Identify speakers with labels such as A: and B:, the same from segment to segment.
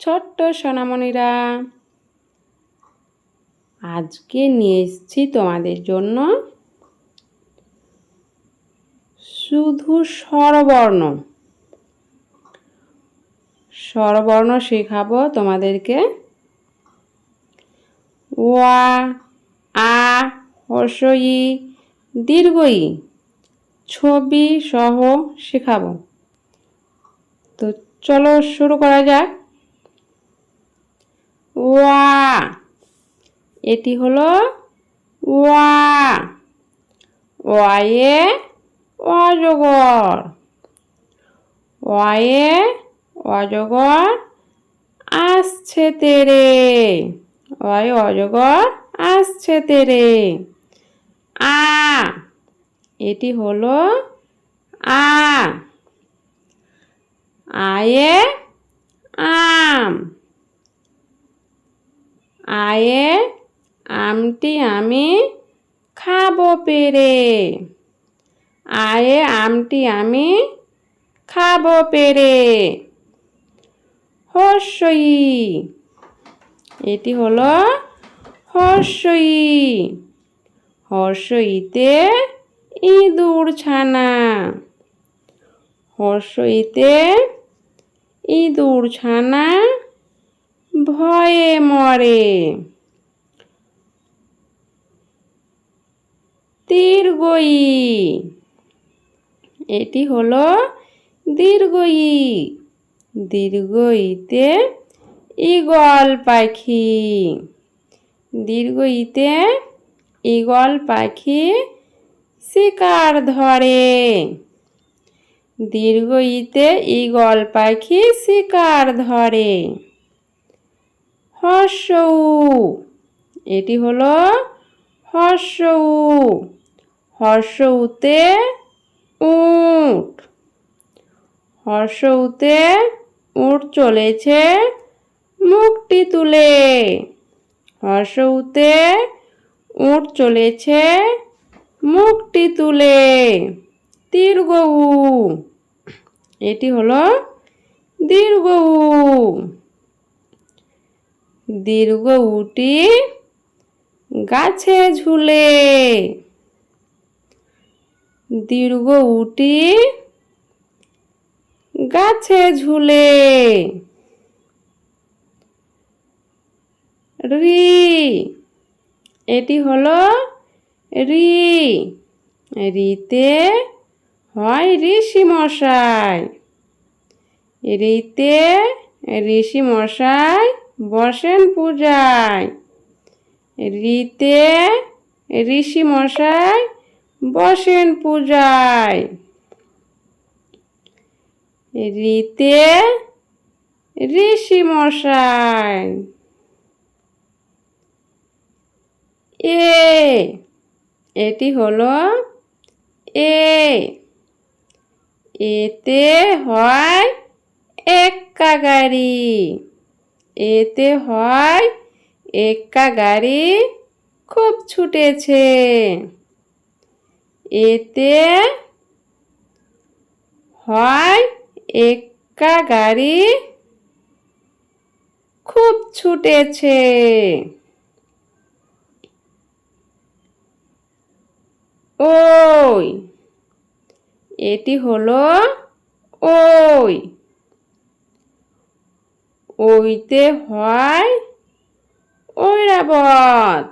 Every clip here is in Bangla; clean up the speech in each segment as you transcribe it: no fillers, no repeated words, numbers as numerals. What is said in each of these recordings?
A: ছোট্ট সোনামণিরা, আজকে নিয়ে এসেছি তোমাদের জন্য শুধু স্বরবর্ণ স্বরবর্ণ শেখাবো তোমাদেরকে। ওয়া, আ, হ্রস্ব ই, দীর্ঘ ই ছবি সহ শেখাবো। তো চলো শুরু করা যাক। ওয়া, এটি হলো ওয়া। ওয়ায়ে অজগর। ওয়ায়ে অজগর আসছে তেরে। ওয়ায়ে অজগর আসছে তেরে। আ, এটি হলো আ। আয়ে আম। আয়ে আমটি আমি খাবো পেরে। আয়ে আমটি আমি খাবো পেরে। হ্রস্ব ই, এটি হলো হ্রস্ব ই। হ্রস্ব ইতে ইঁদুর ছানা। হ্রস্ব ইতে ইঁদুর ছানা ভয়ে মরে। দীর্ঘ ই, এটি হলো দীর্ঘ ই। দীর্ঘ ইতে ঈগল পাখি। দীর্ঘ ইতে ঈগল পাখি শিকার ধরে। দীর্ঘ ইতে ঈগল পাখি শিকার ধরে। হ্রস্ব উ, এটি হলো হ্রস্ব উ। হ্রস্ব উতে উট। হ্রস্ব উতে উট চলেছে মুখটি তুলে। হ্রস্ব উতে উট চলেছে মুখটি তুলে। দীর্ঘ উ, এটি হলো দীর্ঘ উ। দীর্ঘ উটি গাছে ঝুলে। দীর্ঘ উটি গাছে ঝুলে। রি, এটি হলো রি। রিতে হয় ঋষি মশাই। রিতে ঋষি মশাই বসেন পূজায়। রিতে ঋষি মশাই বসেন পূজায়। রিতে ঋষি মশাই। এ, এটি হলো এ। এতে হয় এক্কা গাড়ি। এতে হয় এক্কা গাড়ি খুব ছুটেছে। এতে হয় এক্কা গাড়ি খুব ছুটেছে। ওই, এটি হলো ওই। ওইতে হয় ঐরাবত।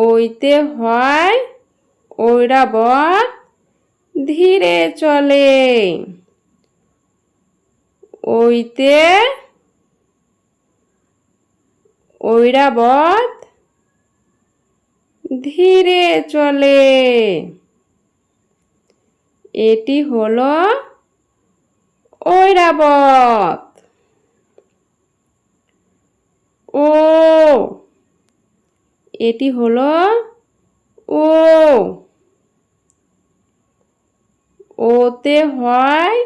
A: ওইতে হয় ঐরাবত ধীরে চলে। ওইতে ঐরাবত ধীরে চলে। এটি হলো ঐরাবত। ও, এটি হলো ও। ওতে হয়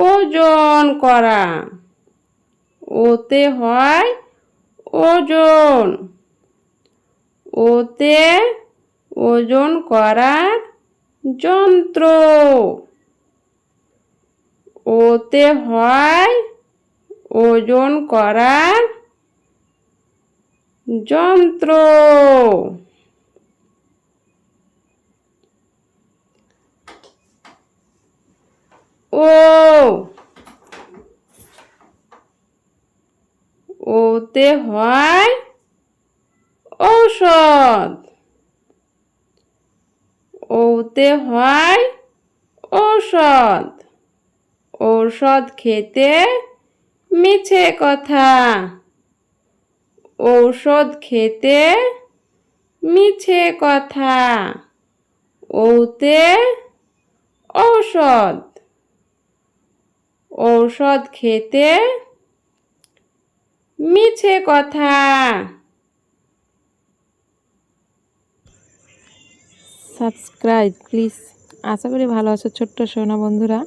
A: ওজন করা। ওতে হয় ওজন। ওতে ওজন করার যন্ত্র। ওতে হয় ওজন করার যন্ত্র। ওতে হয় ঔষধ। ওতে হয় ঔষধ। ঔষধ খেতে মিছে কথা। ঔষধ খেতে মিছে কথা। ওতে ঔষধ। ঔষধ খেতে মিছে কথা।
B: Subscribe please. আশা করি ভালো আছো ছোট্ট সোনা বন্ধুরা।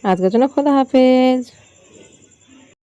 B: আজকের জন্য খোদা হাফেজ।